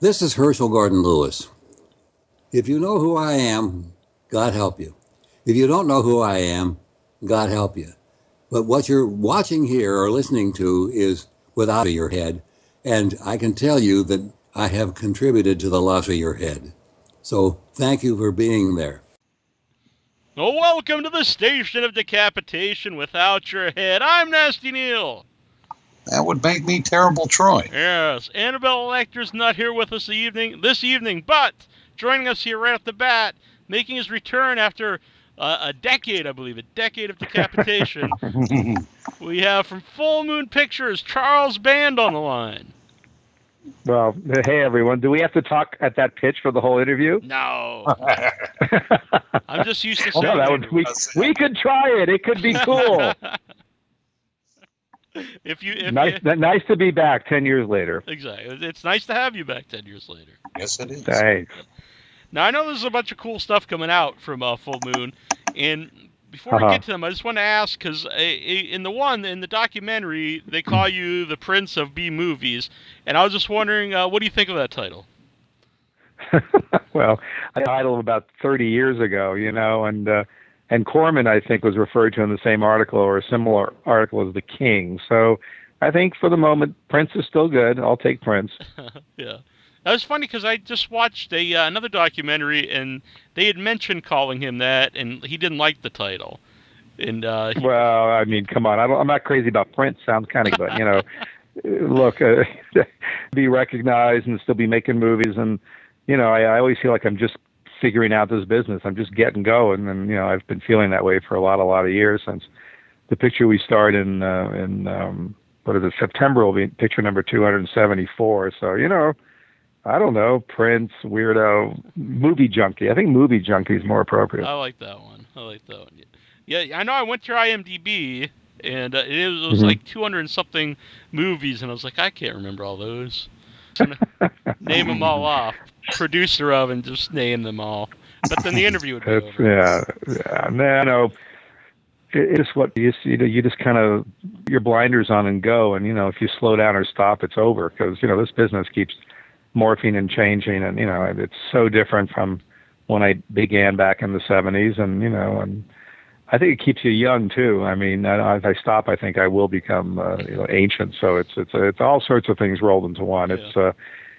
This is Herschel Gordon Lewis. If you know who I am, God help you. If you don't know who I am, God help you. But what you're watching here or listening to is without your head, and I can tell you that I have contributed to the loss of your head. So thank you for being there. Well, welcome to the Station of Decapitation without your head. I'm Nasty Neil. That would make me Terrible Troy. Yes, Annabelle Lecter's not here with us this evening, but joining us here right off the bat, making his return after a decade, I believe, a decade of decapitation. We have from Full Moon Pictures, Charles Band on the line. Well, hey everyone. Do we have to talk at that pitch for the whole interview? No. I'm just used to saying we could try it. It could be cool. Nice to be back 10 years later. Exactly. It's nice to have you back 10 years later. Yes, it is. Thanks. Now, I know there's a bunch of cool stuff coming out from Full Moon, and before we get to them, I just want to ask, because in the documentary, they call you the Prince of B-movies, and I was just wondering, what do you think of that title? Well, I titled about 30 years ago, and Corman, I think, was referred to in the same article or a similar article as the King. So I think for the moment, Prince is still good. I'll take Prince. Yeah. That was funny because I just watched another documentary, and they had mentioned calling him that, and he didn't like the title. And well, I mean, come on. I'm not crazy about Prince. Sounds kind of good, look, be recognized and still be making movies. And, I always feel like I'm just figuring out this business. I'm just getting going. And, I've been feeling that way for a lot of years since the picture we starred in what is it, September will be picture number 274. So, I don't know, Prince, weirdo, movie junkie. I think movie junkie is more appropriate. I like that one. Yeah, I know I went to IMDb, and it was like 200 and something movies, and I was like, I can't remember all those. Name them all off. Producer of, and just name them all. But then the interview would be over. Yeah. No. It's what you just kind of, your blinders on and go, and, if you slow down or stop, it's over, because, this business keeps morphing and changing, and it's so different from when I began back in the 70s, and and I think it keeps you young too. I mean, if I stop, I think I will become ancient. So it's all sorts of things rolled into one. Yeah. It's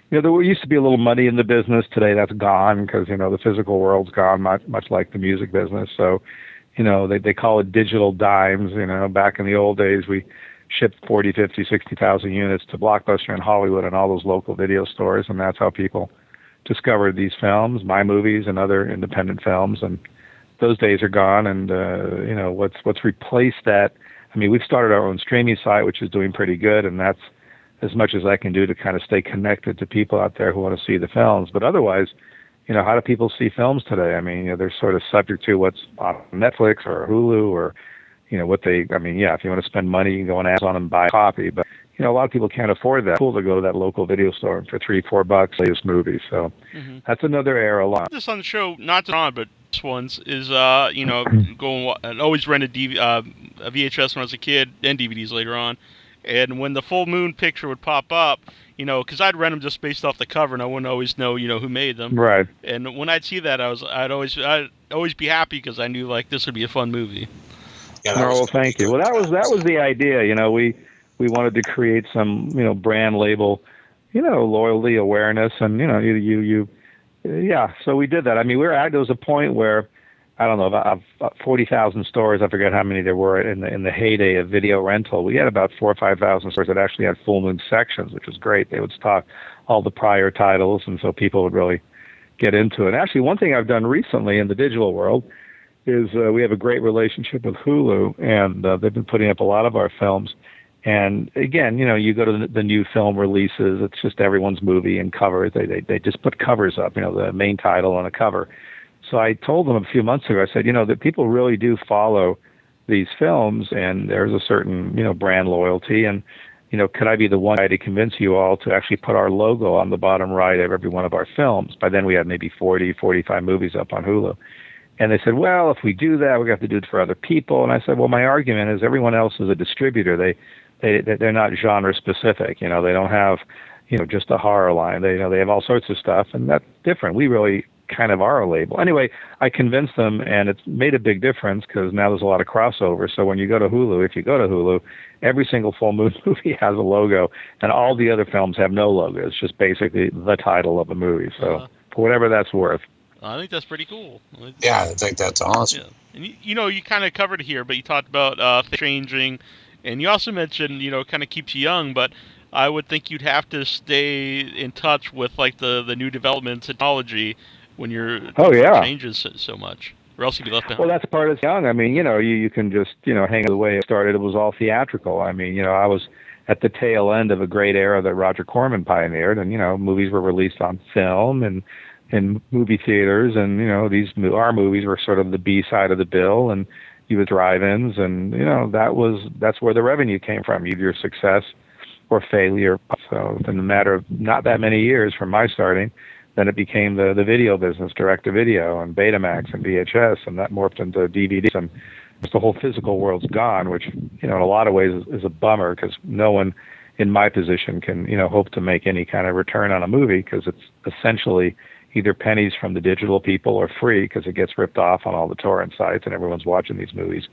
there used to be a little money in the business. Today that's gone, because the physical world's gone, much like the music business. So they call it digital dimes. Back in the old days, we shipped 40, 50, 60,000 units to Blockbuster in Hollywood and all those local video stores, and that's how people discovered these films, my movies, and other independent films. And those days are gone, and what's replaced that? I mean, we've started our own streaming site, which is doing pretty good, and that's as much as I can do to kind of stay connected to people out there who want to see the films. But otherwise, how do people see films today? I mean, they're sort of subject to what's on Netflix or Hulu or if you want to spend money, you can go on Amazon and buy a copy. But, a lot of people can't afford that. It's cool to go to that local video store and for $3-4 latest movie. So that's another era. This on the show, not on, but this one's is, going and always rented a VHS when I was a kid and DVDs later on. And when the Full Moon picture would pop up, because I'd rent them just based off the cover, and I wouldn't always know, who made them. Right. And when I'd see that, I'd always be happy because I knew this would be a fun movie. Yeah, well, thank you. Well, that was the idea. We wanted to create some, brand label, loyalty, awareness, and So we did that. I mean, there was a point where, I don't know, about 40,000 stores. I forget how many there were in the heyday of video rental. We had about 4,000 or 5,000 stores that actually had Full Moon sections, which was great. They would stock all the prior titles, and so people would really get into it. Actually, one thing I've done recently in the digital world is we have a great relationship with Hulu, and they've been putting up a lot of our films. And again, you go to the new film releases, it's just everyone's movie and covers. They just put covers up, the main title on a cover. So I told them a few months ago, I said, that people really do follow these films, and there's a certain, brand loyalty. And, could I be the one guy to convince you all to actually put our logo on the bottom right of every one of our films? By then we had maybe 40, 45 movies up on Hulu. And they said, well, if we do that, we have to do it for other people. And I said, well, my argument is everyone else is a distributor. They're not genre specific. They don't have, just a horror line. They have all sorts of stuff, and that's different. We really kind of are a label. Anyway, I convinced them, and it's made a big difference because now there's a lot of crossover. So when you go to Hulu, if you go to Hulu, every single full moon movie has a logo, and all the other films have no logo. It's just basically the title of the movie. So for whatever that's worth. I think that's pretty cool. Yeah, I think that's awesome. Yeah. And you kind of covered it here, but you talked about things changing, and you also mentioned, kind of keeps you young, but I would think you'd have to stay in touch with like the new developments in technology when your changes so much, or else you'd be left behind. Well, that's part of young. I mean, you can just hang the way it started. It was all theatrical. I mean, I was at the tail end of a great era that Roger Corman pioneered, and movies were released on film and in movie theaters, and our movies were sort of the B side of the bill, and you would drive-ins, and that's where the revenue came from, either your success or failure. So in a matter of not that many years from my starting, then it became the video business, direct-to-video and Betamax and VHS, and that morphed into DVDs, and the whole physical world's gone, which in a lot of ways is a bummer, because no one in my position can hope to make any kind of return on a movie, because it's essentially either pennies from the digital people or free, because it gets ripped off on all the torrent sites and everyone's watching these movies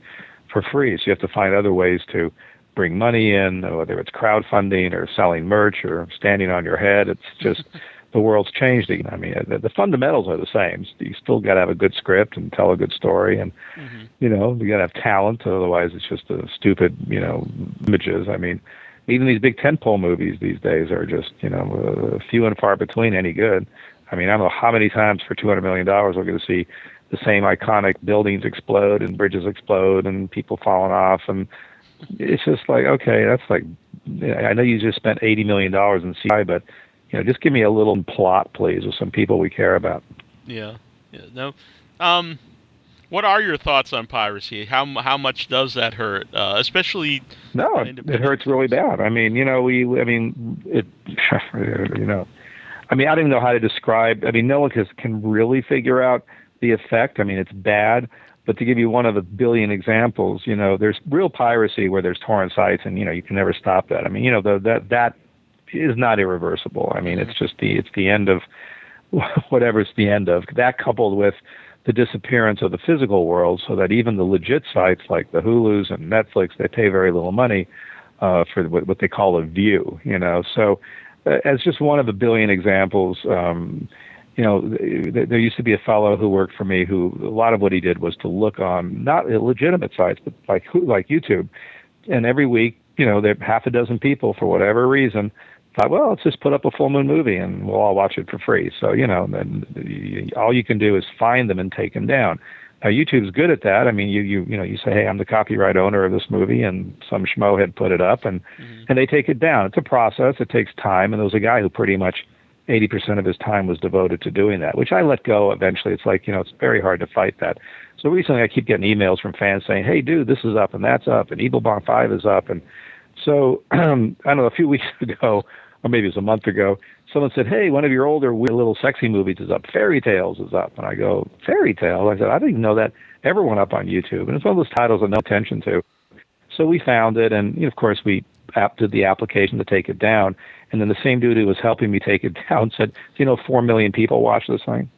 for free. So you have to find other ways to bring money in, whether it's crowdfunding or selling merch or standing on your head. It's just the world's changed. I mean, the fundamentals are the same. You still got to have a good script and tell a good story, and you got to have talent. Otherwise, it's just a stupid, images. I mean, even these big tentpole movies these days are just, few and far between any good. I mean, I don't know how many times for $200 million we're going to see the same iconic buildings explode and bridges explode and people falling off, and it's just like, okay, that's like, I know you just spent $80 million in CGI, but just give me a little plot, please, with some people we care about. Yeah. No. What are your thoughts on piracy? How much does that hurt? Especially. No, it hurts really bad. I mean, it. I mean, I don't even know how to describe. I mean, no one can really figure out the effect. I mean, it's bad. But to give you one of a billion examples, there's real piracy where there's torrent sites, and you can never stop that. I mean, that is not irreversible. I mean, it's just the end of whatever it's the end of. That coupled with the disappearance of the physical world, so that even the legit sites like the Hulus and Netflix, they pay very little money for what they call a view. So as just one of a billion examples. There used to be a fellow who worked for me who a lot of what he did was to look on not legitimate sites, but like YouTube. And every week, there half a dozen people, for whatever reason, thought, well, let's just put up a full moon movie and we'll all watch it for free. So, then all you can do is find them and take them down. Now, YouTube's good at that. I mean, you say, hey, I'm the copyright owner of this movie, and some schmo had put it up, and they take it down. It's a process. It takes time. And there was a guy who pretty much 80% of his time was devoted to doing that, which I let go eventually. It's like, it's very hard to fight that. So recently I keep getting emails from fans saying, hey, dude, this is up and that's up, and Evil Bong 5 is up. And so, I don't know, a few weeks ago, or maybe it was a month ago, someone said, hey, one of your older little sexy movies is up. Fairy Tales is up. And I go, Fairy Tales? I said, I didn't even know that ever went up on YouTube. And it's one of those titles I no attention to. So we found it, and of course we did the application to take it down. And then the same dude who was helping me take it down said, 4 million people watch this thing.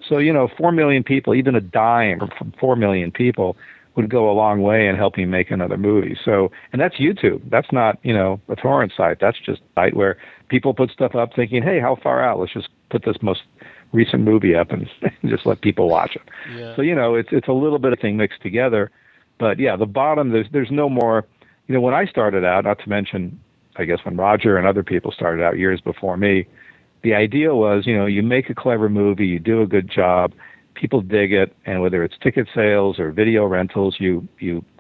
So, 4 million people, even a dime from 4 million people would go a long way in helping make another movie. So, and that's YouTube. That's not, a torrent site. That's just a site where people put stuff up thinking, hey, how far out? Let's just put this most recent movie up and just let people watch it. Yeah. So, it's a little bit of thing mixed together. But yeah, the bottom, there's no more, when I started out, not to mention, I guess when Roger and other people started out years before me, the idea was, you make a clever movie, you do a good job, people dig it, and whether it's ticket sales or video rentals, you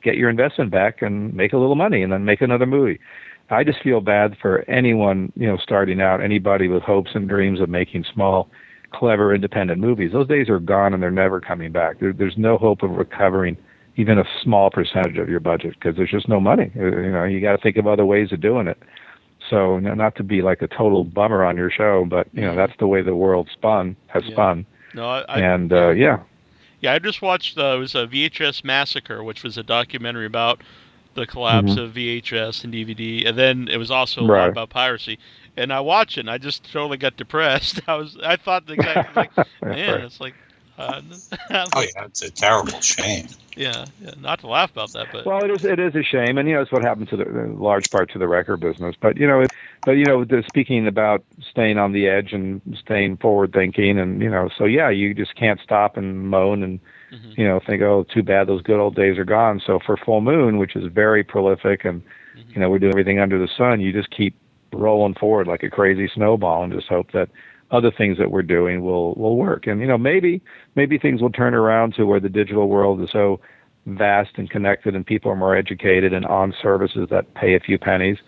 get your investment back and make a little money and then make another movie. I just feel bad for anyone, starting out, anybody with hopes and dreams of making small, clever, independent movies. Those days are gone and they're never coming back. There's no hope of recovering even a small percentage of your budget because there's just no money. You got to think of other ways of doing it. So, not to be like a total bummer on your show, but that's the way the world spun. No, yeah. Yeah, I just watched. It was a VHS Massacre, which was a documentary about the collapse of VHS and DVD, and then it was also a lot about piracy. and I watch it, and I just totally got depressed. I thought the exact like, man, Right. it's like, Oh yeah, it's a terrible shame. yeah, not to laugh about that, but Well, it is a shame, and it's what happened to the in large part to the record business. But speaking about staying on the edge and staying forward thinking, and so yeah, you just can't stop and moan and think, oh, too bad those good old days are gone. So for Full Moon, which is very prolific, and we're doing everything under the sun, you just keep rolling forward like a crazy snowball, and just hope that other things that we're doing will work. And maybe things will turn around to where the digital world is so vast and connected and people are more educated and on services that pay a few pennies.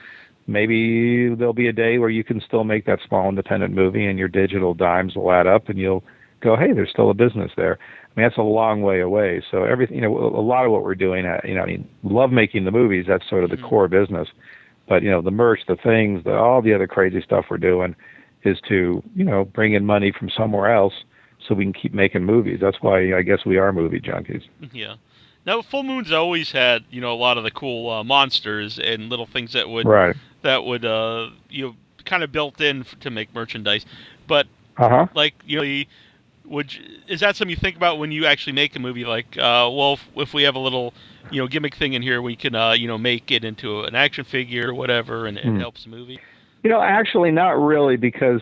Maybe there'll be a day where you can still make that small independent movie and your digital dimes will add up and you'll go, hey, there's still a business there. I mean, that's a long way away. So everything, a lot of what we're doing, love making the movies. That's sort of the core business. But the merch, the things, all the other crazy stuff we're doing is to bring in money from somewhere else so we can keep making movies. That's why I guess we are movie junkies. yeah. Now, Full Moon's always had a lot of the cool monsters and little things that would Right. kind of built in to make merchandise. But like is that something you think about when you actually make a movie? Like, well, if we have a little gimmick thing in here, we can make it into an action figure or whatever, and it helps the movie. Actually, not really, because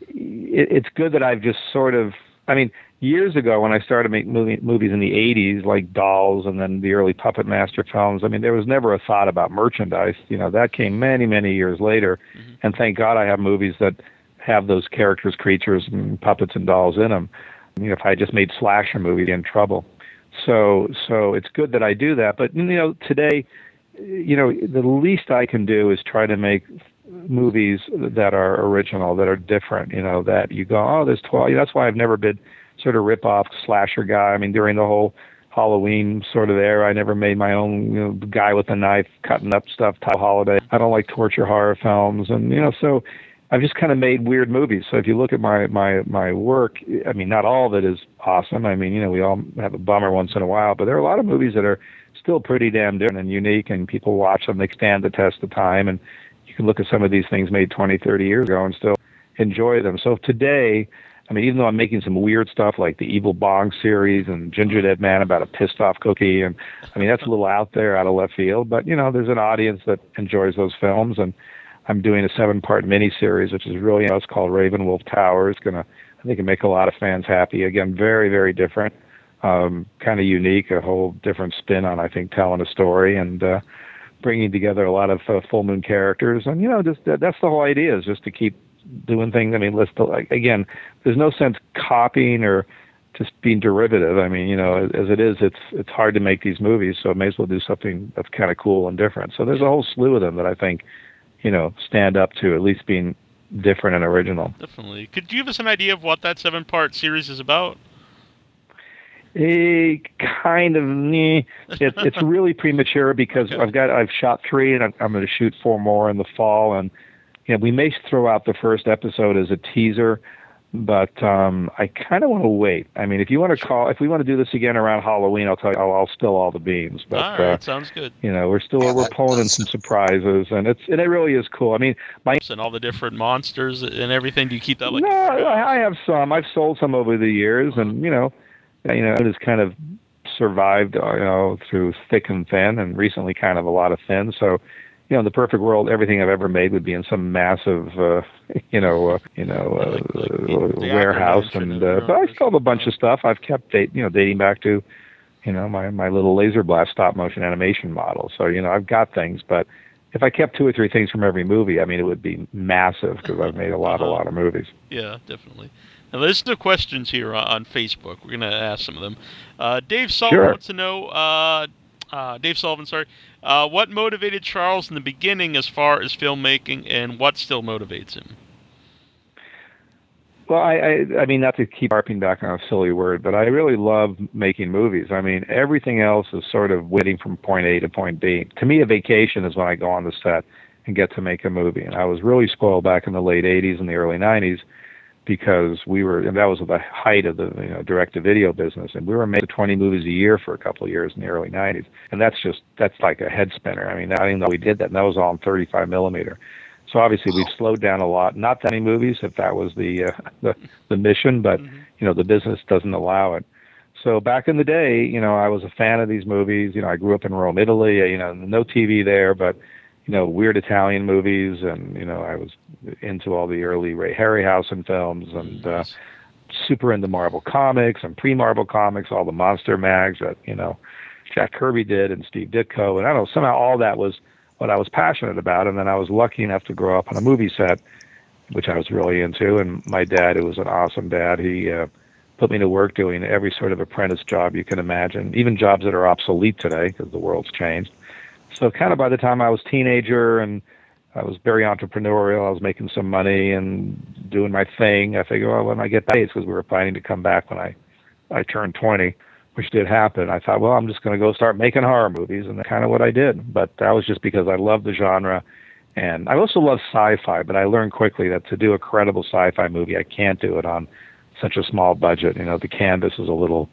it's good that I've just sort of. I mean, years ago when I started making movies in the '80s, like Dolls, and then the early Puppet Master films. I mean, there was never a thought about merchandise. That came many, many years later, and thank God I have movies that have those characters, creatures, and puppets and dolls in them. If I just made slasher movies, I'd be in trouble. So it's good that I do that. But today, the least I can do is try to make movies that are original, that are different. That you go, oh, there's 12. That's why I've never been sort of rip-off slasher guy. I mean, during the whole Halloween sort of era, I never made my own guy with a knife cutting up stuff type holiday. I don't like torture horror films, and so I've just kind of made weird movies. So if you look at my work, I mean, not all of it is awesome. I mean, we all have a bummer once in a while, but there are a lot of movies that are still pretty damn different and unique, and people watch them. They stand the test of time, and you can look at some of these things made 20, 30 years ago and still enjoy them. So today, I mean, even though I'm making some weird stuff like the Evil Bong series and Ginger Dead Man about a pissed off cookie, and I mean, that's a little out there, out of left field, but there's an audience that enjoys those films. And I'm doing a 7-part miniseries, which is really, it's called Ravenwolf Tower. It's I think, make a lot of fans happy. Again, very, very different, kind of unique, a whole different spin on, I think, telling a story and bringing together a lot of Full Moon characters. And, just that's the whole idea, is just to keep doing things. I mean, again, there's no sense copying or just being derivative. I mean, as it is, it's hard to make these movies, so I may as well do something that's kind of cool and different. So there's a whole slew of them that I think, stand up to at least being different and original. Definitely. Could you give us an idea of what that 7-part series is about? Kind of. It's really premature because okay. I've shot 3 and I'm going to shoot 4 more in the fall, and we may throw out the first episode as a teaser, but I kind of want to wait. I mean, if we want to do this again around Halloween, I'll tell you, I'll spill all the beans. But all right, sounds good. We're pulling in some surprises, and it really is cool. I mean, and all the different monsters and everything. Do you keep that like? No, I have some. I've sold some over the years, and it has kind of survived, through thick and thin, and recently kind of a lot of thin. So. In the perfect world, everything I've ever made would be in some massive, warehouse. But I still have a bunch of stuff I've kept, dating back to, my little laser blast stop motion animation model. So, I've got things. But if I kept 2 or 3 things from every movie, I mean, it would be massive because I've made a lot of movies. Yeah, definitely. Now, there's the questions here on Facebook. We're going to ask some of them. Dave Sullivan wants to know. Dave Sullivan, sorry. What motivated Charles in the beginning as far as filmmaking, and what still motivates him? Well, I mean, not to keep harping back on a silly word, but I really love making movies. I mean, everything else is sort of waiting from point A to point B. To me, a vacation is when I go on the set and get to make a movie. And I was really spoiled back in the late 80s and the early 90s because that was the height of the direct-to-video business, and we were making 20 movies a year for a couple of years in the early 90s, and that's like a head spinner. I mean, I didn't know we did that, and that was all in 35 millimeter. So obviously we've slowed down a lot. Not that many movies, if that was the mission, but the business doesn't allow it. So back in the day, I was a fan of these movies. I grew up in Rome, Italy. No TV there, but weird Italian movies, and I was into all the early Ray Harryhausen films, and super into Marvel Comics and pre-Marvel Comics, all the monster mags that Jack Kirby did and Steve Ditko, and I don't know, somehow all that was what I was passionate about. And then I was lucky enough to grow up on a movie set, which I was really into. And my dad, who was an awesome dad, he put me to work doing every sort of apprentice job you can imagine, even jobs that are obsolete today because the world's changed. So kind of by the time I was a teenager and I was very entrepreneurial, I was making some money and doing my thing. I figured, well, when I get back, it's because we were planning to come back when I turned 20, which did happen. I thought, well, I'm just going to go start making horror movies, and that's kind of what I did. But that was just because I love the genre. And I also love sci-fi, but I learned quickly that to do a credible sci-fi movie, I can't do it on such a small budget. The canvas is a little,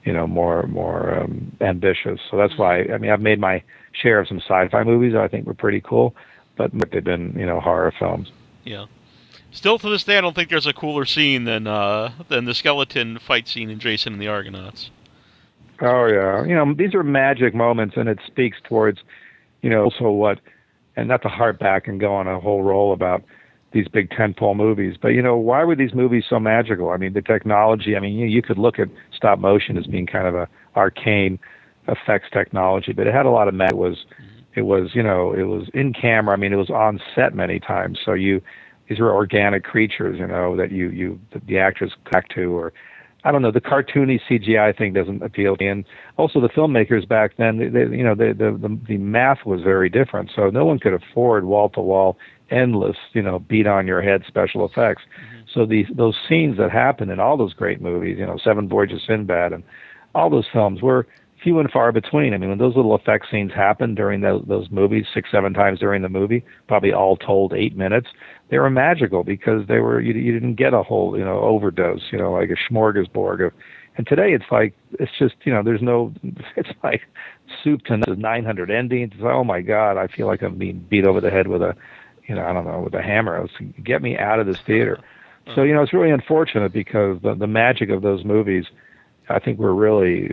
more ambitious. So that's why, I've made my share of some sci-fi movies that I think were pretty cool, but they've been, horror films. Yeah. Still to this day, I don't think there's a cooler scene than the skeleton fight scene in Jason and the Argonauts. Oh yeah, these are magic moments, and it speaks towards, also what, and not to harp back and go on a whole roll about these big tentpole movies, but why were these movies so magical? The technology. You could look at stop motion as being kind of a arcane effects technology, but it had a lot of magic. It was in camera. It was on set many times. So these were organic creatures, that the actors back to, or I don't know, the cartoony CGI thing doesn't appeal to me. And also the filmmakers back then, the math was very different. So no one could afford wall-to-wall, endless, beat on your head special effects. So those scenes that happened in all those great movies, Seven Voyages of Sinbad and all those films were few and far between. When those little effect scenes happened during those movies, 6-7 times during the movie, probably all told 8 minutes, they were magical because they were you didn't get a whole overdose, like a smorgasbord of. And today it's just there's no, it's like soup to nuts, 900 endings. It's like, oh my God, I feel like I'm being beat over the head with a I don't know, with a hammer. Get me out of this theater. So it's really unfortunate because the magic of those movies, I think, were really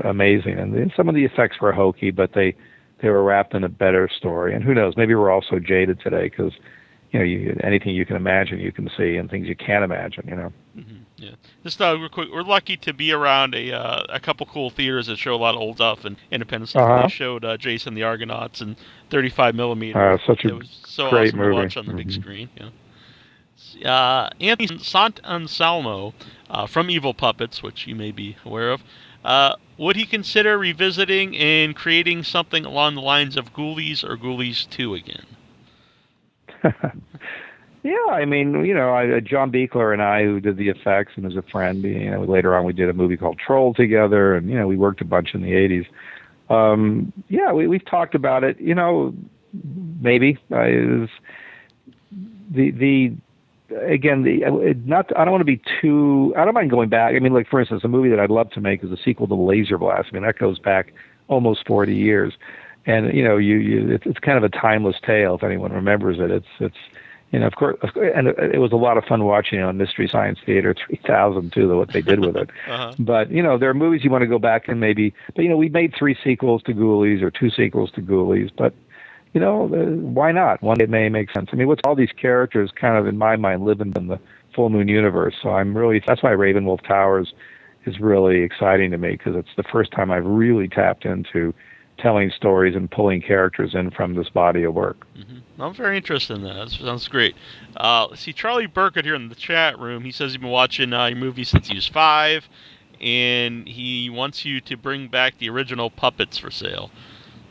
amazing, and some of the effects were hokey, but they were wrapped in a better story. And who knows? Maybe we're all so jaded today because anything you can imagine, you can see, and things you can't imagine. Yeah. Just real quick, we're lucky to be around a couple cool theaters that show a lot of old stuff and independent stuff. They showed Jason the Argonauts and 35 millimeter. Such a it was so great awesome movie to watch on the big screen. Yeah. Anthony Sant Anselmo from Evil Puppets, which you may be aware of, would he consider revisiting and creating something along the lines of Ghoulies or Ghoulies 2 again? Yeah, John Beekler and I, who did the effects and was a friend, later on we did a movie called Troll together, and, we worked a bunch in the 80s. We've talked about it, maybe. I don't want to be too, I don't mind going back. For instance, a movie that I'd love to make is a sequel to Laser Blast. That goes back almost 40 years. And, it's kind of a timeless tale if anyone remembers it. It's of course, and it was a lot of fun watching on Mystery Science Theater 3000 too, what they did with it. But, there are movies you want to go back and maybe, but, we made 3 sequels to Ghoulies or 2 sequels to Ghoulies, but, why not? One day it may make sense. What's all these characters kind of, in my mind, living in the Full Moon universe. So that's why Ravenwolf Towers is really exciting to me, because it's the first time I've really tapped into telling stories and pulling characters in from this body of work. I'm very interested in that. That sounds great. Let's see, Charlie Burkett here in the chat room, he says he's been watching your movie since he was 5, and he wants you to bring back the original puppets for sale.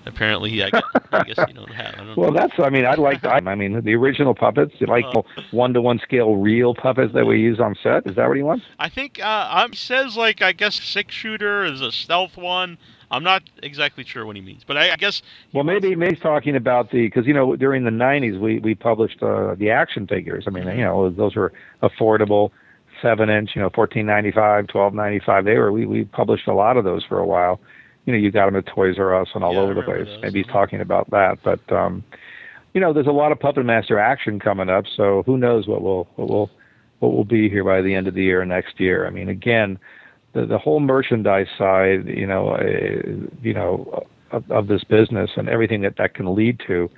Apparently, I guess you don't have. I don't know. That's. I'd like. The original puppets, like 1-to-1 scale real puppets that we use on set. Is that what he wants? I think he says I guess 6-shooter is a stealth one. I'm not exactly sure what he means, but I guess. Well, maybe he's talking about because during the '90s we published the action figures. Those were affordable, 7-inch, $14.95, $12.95. We published a lot of those for a while. You got them at Toys R Us and all over the place. Those. Maybe he's talking about that. But there's a lot of Puppet Master action coming up, so who knows what will be here by the end of the year or next year. I mean, again, the whole merchandise side, of this business and everything that can lead to.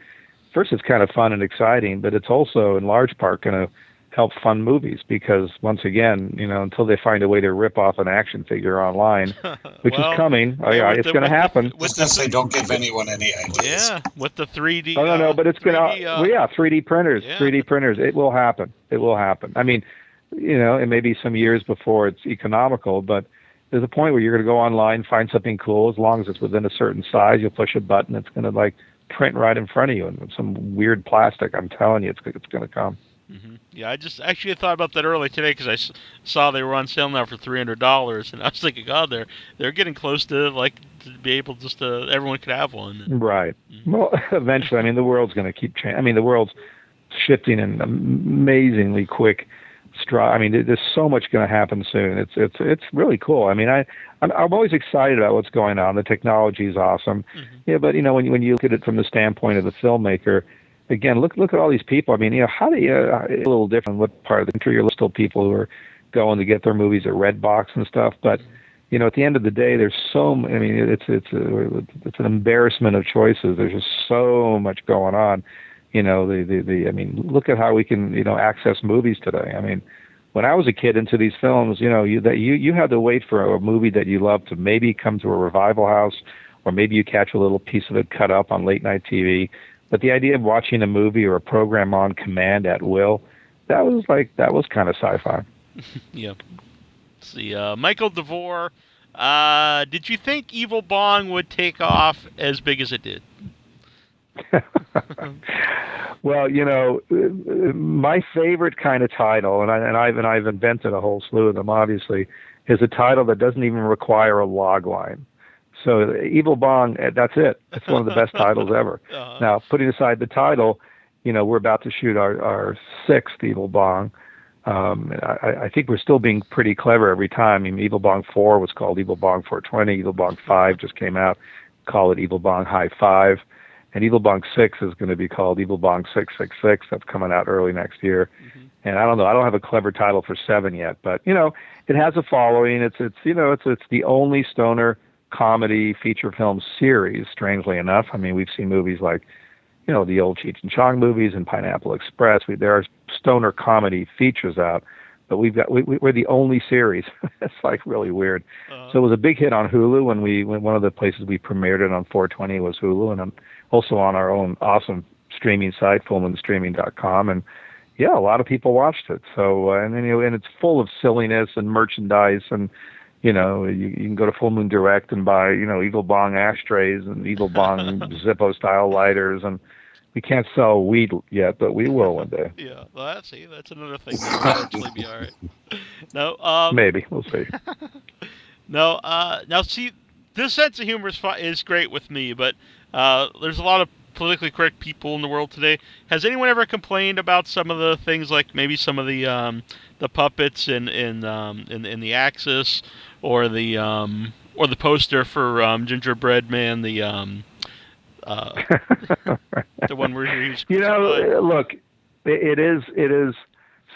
First, it's kind of fun and exciting, but it's also in large part going to help fund movies because, once again, until they find a way to rip off an action figure online, which is coming, it's going to happen. I was going to say, don't give anyone any ideas. Yeah, with the 3D. Oh, no, but it's going to, 3D printers, yeah. 3D printers. It will happen. It will happen. I mean, it may be some years before it's economical, but there's a point where you're going to go online, find something cool. As long as it's within a certain size, you'll push a button. It's going to print right in front of you in some weird plastic. I'm telling you, it's going to come. Mm-hmm. Yeah, I just actually thought about that earlier today because I saw they were on sale now for $300, and I was thinking, God, they're getting close to to be able everyone could have one. Right. Mm-hmm. Well, eventually, I mean, the world's going to keep changing. I mean, the world's shifting in amazingly quick stride. I mean, there's so much going to happen soon. It's really cool. I mean, I'm always excited about what's going on. The technology is awesome. Mm-hmm. Yeah, but when you look at it from the standpoint of the filmmaker. Again, look at all these people. I mean, how do you? It's a little different. What part of the country you're still people who are going to get their movies at Redbox and stuff. But at the end of the day, there's so. I mean, it's an embarrassment of choices. There's just so much going on. I mean, look at how we can access movies today. I mean, when I was a kid into these films, you had to wait for a movie that you loved to maybe come to a revival house, or maybe you catch a little piece of it cut up on late night TV. But the idea of watching a movie or a program on command at will, that was kind of sci-fi. Yeah. Let's see, Michael DeVore, did you think Evil Bong would take off as big as it did? Well, my favorite kind of title, and I've invented a whole slew of them, obviously, is a title that doesn't even require a log line. So Evil Bong, that's it. It's one of the best titles ever. Uh-huh. Now, putting aside the title, we're about to shoot our sixth Evil Bong. I think we're still being pretty clever every time. I mean, Evil Bong 4 was called Evil Bong 420. Evil Bong 5 just came out. Call it Evil Bong High 5. And Evil Bong 6 is going to be called Evil Bong 666. That's coming out early next year. Mm-hmm. And I don't know. I don't have a clever title for 7 yet. But, it has a following. It's the only stoner comedy feature film series, strangely enough. I mean, we've seen movies like, the old Cheech and Chong movies and Pineapple Express. There are stoner comedy features out, but we're the only series. It's really weird. So it was a big hit on Hulu when one of the places we premiered it on 420 was Hulu, and also on our own awesome streaming site, fullmoonstreaming.com. And yeah, a lot of people watched it. So, and it's full of silliness and merchandise and, you can go to Full Moon Direct and buy, Evil Bong ashtrays and Evil Bong Zippo-style lighters. And we can't sell weed yet, but we will one day. Yeah, well, that's another thing that will eventually be all right. No, maybe. We'll see. No, now see, this sense of humor is great with me, but there's a lot of politically correct people in the world today. Has anyone ever complained about some of the things, like maybe some of the puppets in the Axis, or the poster for Gingerbread Man, the one where he's look, it is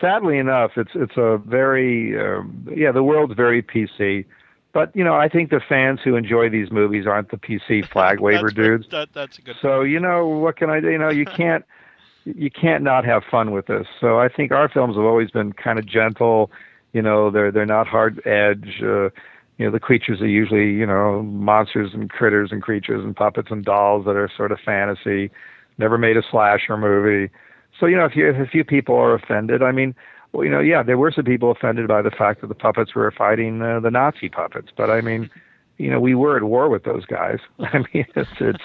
sadly enough, it's a very the world's very PC. But, I think the fans who enjoy these movies aren't the PC flag waver dudes. That's a good So, what can I do? You can't not have fun with this. So I think our films have always been kind of gentle. They're not hard edge. The creatures are usually, monsters and critters and creatures and puppets and dolls that are sort of fantasy. Never made a slasher movie. So, if a few people are offended, I mean, well, there were some people offended by the fact that the puppets were fighting the Nazi puppets. But I mean, we were at war with those guys. I mean, it's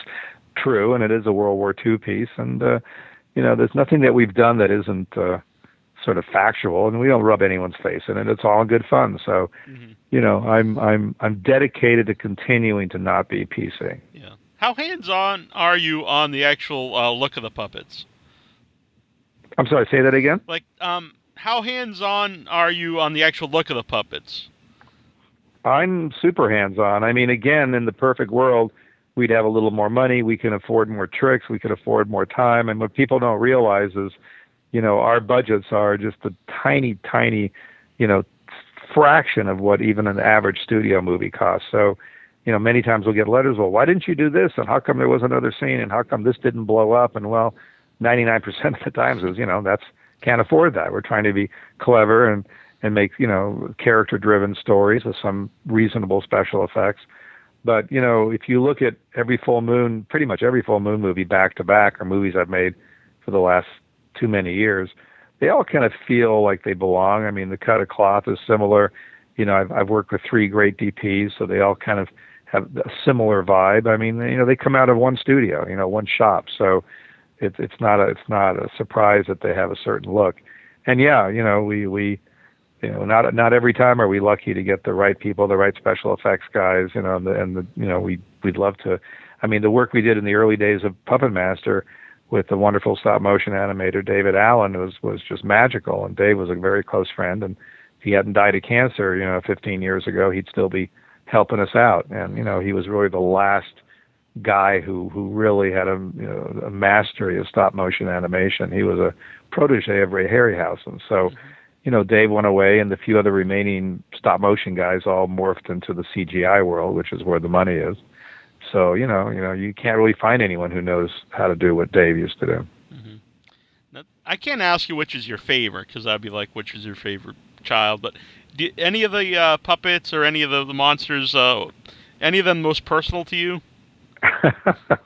true, and it is a World War II piece. And there's nothing that we've done that isn't sort of factual, and we don't rub anyone's face in it. It's all good fun. So, I'm dedicated to continuing to not be PC. Yeah. How hands-on are you on the actual look of the puppets? I'm sorry. Say that again. How hands-on are you on the actual look of the puppets? I'm super hands-on. I mean, again, in the perfect world, we'd have a little more money, we can afford more tricks, we could afford more time. And what people don't realize is, our budgets are just a tiny, tiny, fraction of what even an average studio movie costs. So, many times we'll get letters, well, why didn't you do this? And how come there was another scene? And how come this didn't blow up? And well, 99% of the times is, can't afford that. We're trying to be clever and make, character-driven stories with some reasonable special effects. But, if you look at pretty much every full moon movie back to back, or movies I've made for the last too many years, they all kind of feel like they belong. I mean, the cut of cloth is similar. I've worked with 3 great DPs, so they all kind of have a similar vibe. I mean, they come out of one studio, one shop. So it's not a surprise that they have a certain look. And yeah, we not every time are we lucky to get the right people, the right special effects guys, we'd love to. I mean, the work we did in the early days of Puppet Master with the wonderful stop motion animator David Allen was just magical. And Dave was a very close friend, and if he hadn't died of cancer, 15 years ago, he'd still be helping us out. And he was really the last guy who really had a mastery of stop motion animation. He was a protege of Ray Harryhausen. So, Dave went away, and the few other remaining stop motion guys all morphed into the CGI world, which is where the money is. So, you can't really find anyone who knows how to do what Dave used to do. Mm-hmm. Now, I can't ask you which is your favorite, because I'd be like, which is your favorite child, but any of the puppets or any of the monsters, any of them most personal to you?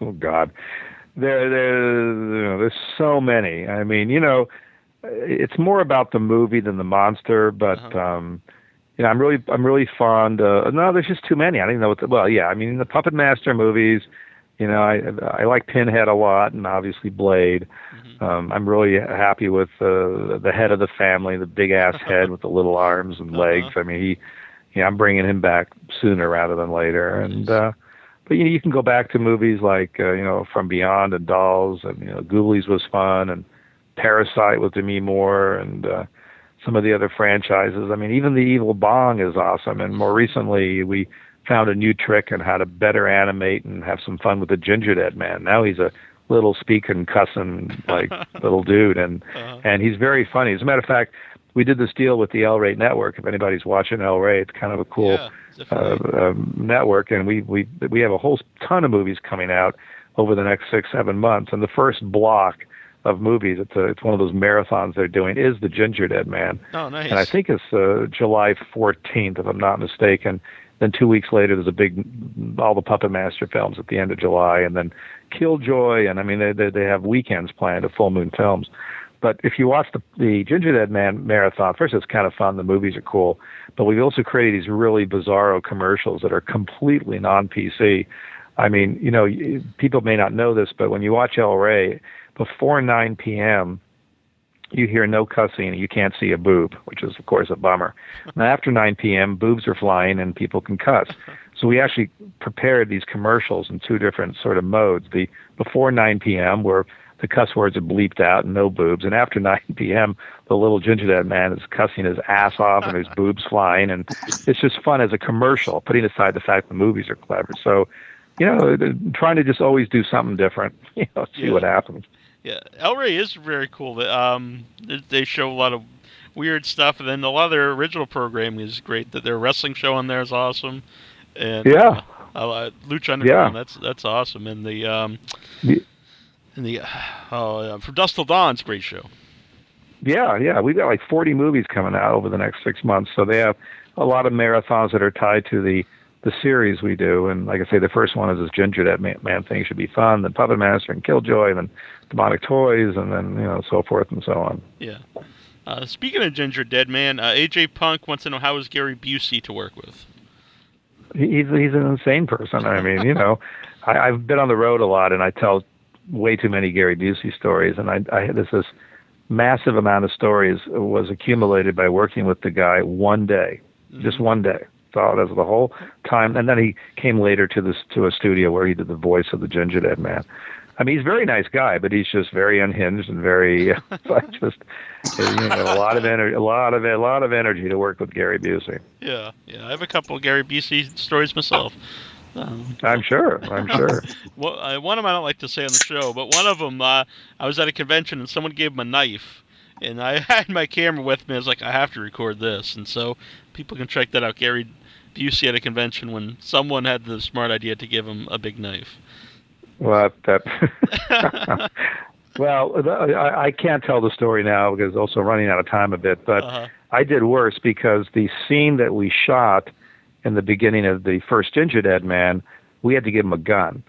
Oh, God. There's so many. I mean, it's more about the movie than the monster, but I'm really fond. No, there's just too many. I don't even know the Puppet Master movies. I like Pinhead a lot, and obviously Blade. Mm-hmm. I'm really happy with the head of the family, the big ass head with the little arms and legs. I mean, I'm bringing him back sooner rather than later. And but you can go back to movies like From Beyond and Dolls, and Ghoulies was fun, and Parasite with Demi Moore, and some of the other franchises. I mean, even The Evil Bong is awesome. And more recently, we found a new trick on how to better animate and have some fun with the Ginger Dead Man. Now he's a little speaking, cussing, little dude, and he's very funny. As a matter of fact, we did this deal with the L Ray Network. If anybody's watching L Ray, it's kind of a cool network, and we have a whole ton of movies coming out over the next 6-7 months. And the first block of movies, it's one of those marathons they're doing, is the Ginger Dead Man. Oh, nice. And I think it's July 14th, if I'm not mistaken. Then 2 weeks later, there's all the Puppet Master films at the end of July, and then Killjoy, and I mean, they have weekends planned of full moon films. But if you watch the Ginger Dead Man marathon, first it's kind of fun, the movies are cool, but we've also created these really bizarro commercials that are completely non-PC. I mean, people may not know this, but when you watch El Rey, before 9 p.m., you hear no cussing, and you can't see a boob, which is, of course, a bummer. Now, after 9 p.m., boobs are flying, and people can cuss. So we actually prepared these commercials in 2 different sort of modes. The before 9 p.m., where the cuss words are bleeped out and no boobs. And after 9 p.m., the little Ginger Dead Man is cussing his ass off, and there's boobs flying. And it's just fun as a commercial, putting aside the fact the movies are clever. So, trying to just always do something different, see what happens. Yeah, El Rey is very cool. They show a lot of weird stuff, and then a lot of their original programming is great. That their wrestling show on there is awesome, and Lucha Underground, that's awesome. And From Dusk Till Dawn's a great show. Yeah, we've got like 40 movies coming out over the next 6 months, so they have a lot of marathons that are tied to the series we do. And like I say, the first one is this Ginger Dead Man thing, should be fun. Then Puppet Master and Killjoy, and then Demonic Toys, and then so forth and so on. Yeah. Speaking of Ginger Dead Man, AJ Punk wants to know, how is Gary Busey to work with? He's an insane person. I mean, I've been on the road a lot, and I tell way too many Gary Busey stories, and I had this massive amount of stories was accumulated by working with the guy one day, just one day. Saw it as the whole time, and then he came later to a studio where he did the voice of the Ginger Dead Man. I mean, he's a very nice guy, but he's just very unhinged and very a lot of energy to work with Gary Busey. Yeah, I have a couple of Gary Busey stories myself. I'm sure. Well, one of them I don't like to say on the show, but one of them, I was at a convention and someone gave him a knife, and I had my camera with me. I was like, I have to record this, and so people can check that out. Gary Busey at a convention when someone had the smart idea to give him a big knife. Well, well, I can't tell the story now because also running out of time a bit, but I did worse because the scene that we shot in the beginning of the first Ginger Dead Man, we had to give him a gun.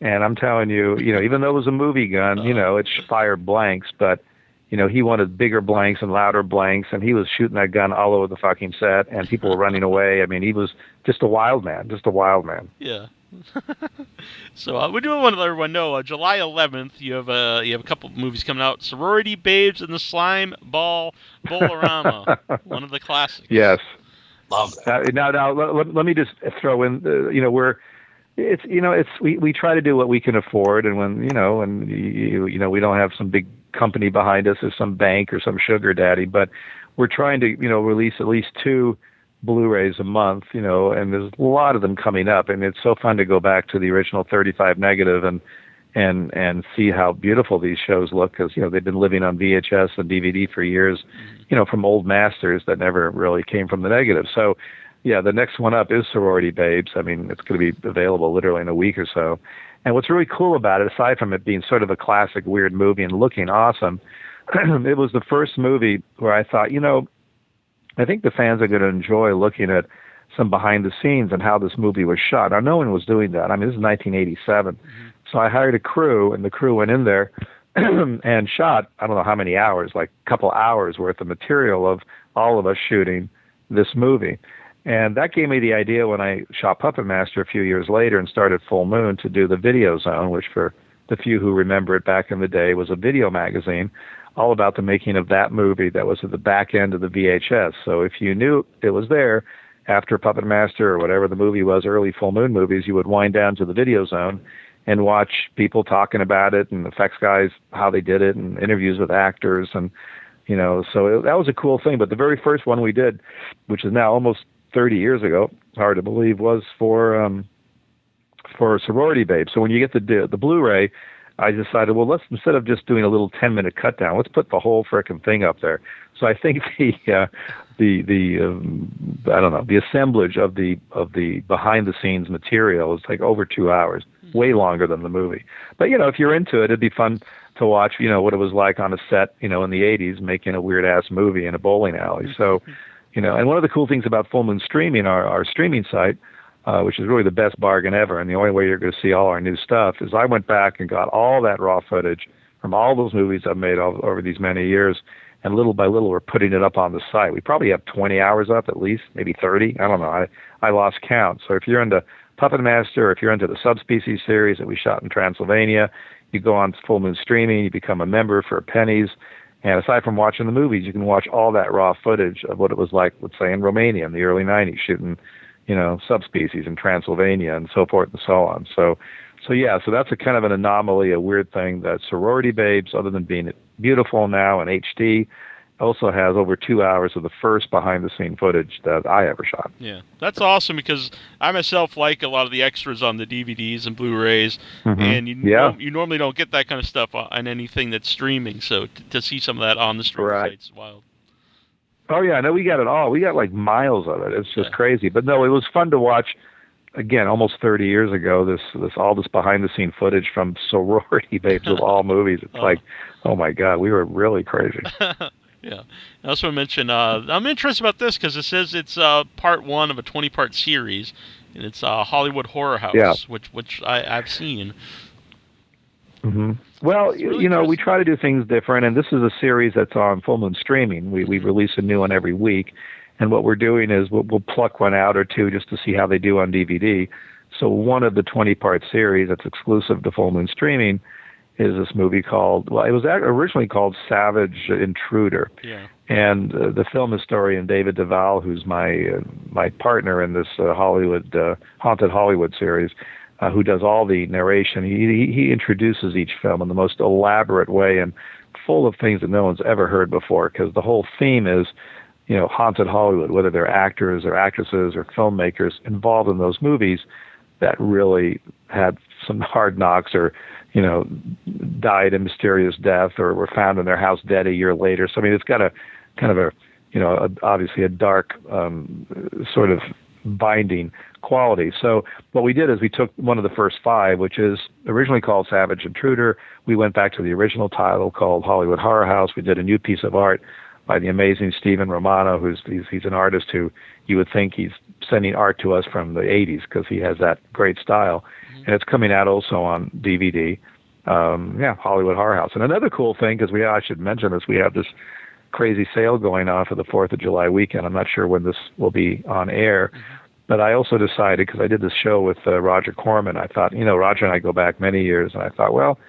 And I'm telling you, even though it was a movie gun, it fired blanks, but, he wanted bigger blanks and louder blanks, and he was shooting that gun all over the fucking set, and people were running away. I mean, he was just a wild man. Yeah. So we do want to let everyone know, July 11th, you have a couple of movies coming out. Sorority Babes and the Slime Ball Bolorama, one of the classics. Yes. Love that. Now, let me just throw in, we try to do what we can afford, and when we don't have some big company behind us or some bank or some sugar daddy, but we're trying to release at least 2 Blu-rays a month, and there's a lot of them coming up, and it's so fun to go back to the original 35 negative and see how beautiful these shows look, because they've been living on VHS and DVD for years, from old masters that never really came from the negative. So yeah, the next one up is Sorority Babes. I mean, it's going to be available literally in a week or so. And what's really cool about it, aside from it being sort of a classic weird movie and looking awesome, it was the first movie where I thought, I think the fans are going to enjoy looking at some behind the scenes and how this movie was shot. Now, no one was doing that. I mean, this is 1987. Mm-hmm. So I hired a crew, and the crew went in there and shot, I don't know how many hours, like a couple hours worth of material of all of us shooting this movie. And that gave me the idea when I shot Puppet Master a few years later and started Full Moon to do the Video Zone, which for the few who remember it back in the day was a video magazine all about the making of that movie that was at the back end of the VHS. So if you knew it was there after Puppet Master or whatever the movie was, early Full Moon movies, you would wind down to the Video Zone and watch people talking about it and effects guys, how they did it, and interviews with actors. And, so that was a cool thing. But the very first one we did, which is now almost 30 years ago, hard to believe, was for Sorority Babes. So when you get the Blu-ray, I decided, well, let's, instead of just doing a little 10-minute cut down, let's put the whole frickin' thing up there. So I think the assemblage of the behind the scenes material is like over 2 hours, way longer than the movie. But if you're into it, it'd be fun to watch, what it was like on a set, in the 80s, making a weird ass movie in a bowling alley. So, and one of the cool things about Full Moon Streaming, our streaming site, which is really the best bargain ever, and the only way you're going to see all our new stuff, is I went back and got all that raw footage from all those movies I've made over these many years, and little by little we're putting it up on the site. We probably have 20 hours up at least, maybe 30. I don't know. I lost count. So if you're into Puppet Master, or if you're into the Subspecies series that we shot in Transylvania, you go on Full Moon Streaming, you become a member for pennies, and aside from watching the movies, you can watch all that raw footage of what it was like, let's say, in Romania in the early 90s, shooting Subspecies in Transylvania and so forth and so on. So that's a kind of an anomaly, a weird thing that Sorority Babes, other than being beautiful now in HD, also has over 2 hours of the first behind-the-scene footage that I ever shot. Yeah, that's awesome because I myself like a lot of the extras on the DVDs and Blu-rays, and you normally don't get that kind of stuff on anything that's streaming, so to see some of that on the streaming sites is wild. Oh, yeah, no, we got it all. We got like miles of it. It's just crazy. But no, it was fun to watch, again, almost 30 years ago, this behind-the-scene footage from Sorority Babes of all movies. It's like, oh, my God, we were really crazy. Yeah. I also want to mention, I'm interested about this because it says it's part 1 of a 20-part series, and it's Hollywood Horror House, which I've seen. Mm-hmm. Well, really we try to do things different, and this is a series that's on Full Moon Streaming. We release a new one every week, and what we're doing is we'll pluck one out or two just to see how they do on DVD. So one of the 20-part series that's exclusive to Full Moon Streaming is this movie called, it was originally called Savage Intruder. Yeah. And the film historian David Duvall, who's my partner in this Haunted Hollywood series, who does all the narration, he introduces each film in the most elaborate way and full of things that no one's ever heard before, because the whole theme is, Haunted Hollywood, whether they're actors or actresses or filmmakers involved in those movies, that really had some hard knocks, or died a mysterious death, or were found in their house dead a year later. So I mean, it's got a kind of obviously a dark sort of binding quality. So what we did is we took one of the first 5, which is originally called Savage Intruder. We went back to the original title called Hollywood Horror House. We did a new piece of art by the amazing Stephen Romano, he's an artist who you would think he's sending art to us from the 80s, because he has that great style. And it's coming out also on DVD. Hollywood Horror House. And another cool thing, because I should mention this, we have this crazy sale going on for the 4th of July weekend. I'm not sure when this will be on air, but I also decided, because I did this show with Roger Corman, I thought, Roger and I go back many years, and I thought, well,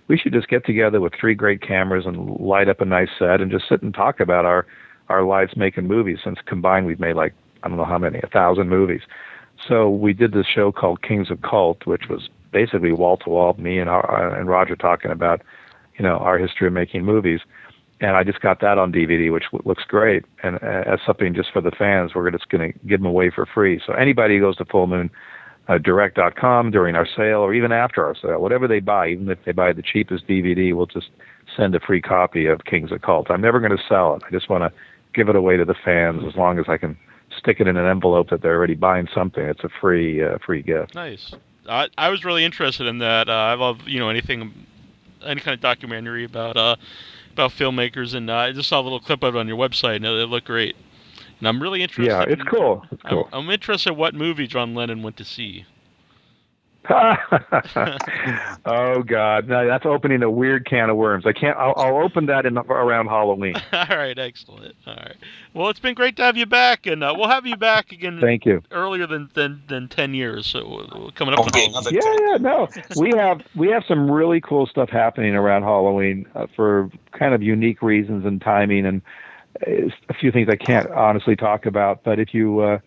we should just get together with 3 great cameras and light up a nice set and just sit and talk about our lives making movies, since combined we've made like, I don't know how many, 1,000 movies. So we did this show called Kings of Cult, which was basically wall-to-wall, me and Roger talking about, our history of making movies. And I just got that on DVD, which looks great. And as something just for the fans, we're just going to give them away for free. So anybody who goes to fullmoondirect.com during our sale, or even after our sale, whatever they buy, even if they buy the cheapest DVD, we'll just send a free copy of Kings of Cult. I'm never going to sell it. I just want to give it away to the fans, as long as I can stick it in an envelope that they're already buying something. It's a free gift. Nice. I was really interested in that. I love any kind of documentary about filmmakers, and I just saw a little clip of it on your website, and it looked great. And I'm really interested. Yeah, it's cool. It's cool. I'm interested in what movie John Lennon went to see. Oh God, no, that's opening a weird can of worms. I'll open that around Halloween. All right, excellent. All right. Well, it's been great to have you back, and we'll have you back again. Thank you. Earlier than 10 years, so coming up. No, we have some really cool stuff happening around Halloween for kind of unique reasons and timing, and a few things I can't honestly talk about. But if you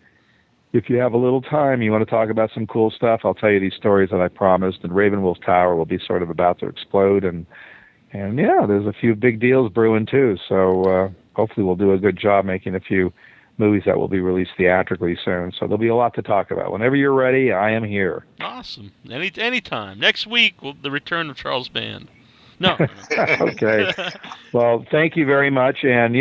have a little time, you want to talk about some cool stuff, I'll tell you these stories that I promised. And Ravenwolf Tower will be sort of about to explode, and there's a few big deals brewing too. So hopefully we'll do a good job making a few movies that will be released theatrically soon. So there'll be a lot to talk about. Whenever you're ready, I am here. Awesome. Anytime. Next week, the return of Charles Band. No. Okay. Well, thank you very much. And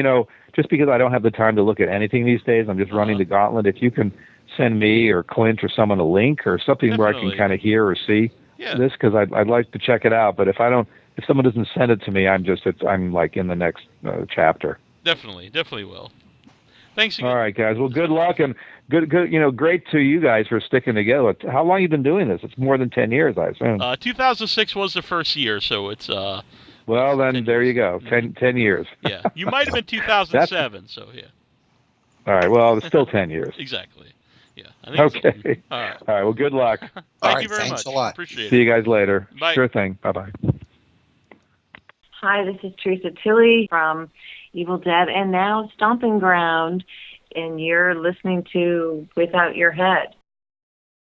just because I don't have the time to look at anything these days, I'm just running the gauntlet. If you can send me or Clint or someone a link or something where I can kind of hear or see this, because I'd like to check it out. But if someone doesn't send it to me, I'm like in the next chapter. Definitely will. Thanks again. All right, guys. Well, good luck, and good. Great to you guys for sticking together. How long have you been doing this? It's more than 10 years, I assume. 2006 was the first year, so it's well, then there you go. 10 years. Yeah, you might have been 2007. So yeah. All right. Well, it's still 10 years. Exactly. Yeah. Okay. All right. All right. Well, good luck. Thank you very thanks much. a lot. Appreciate it. See you guys later. Bye. Sure thing. Bye-bye. Hi, this is Teresa Tilley from Evil Dead and now Stomping Ground, and you're listening to Without Your Head.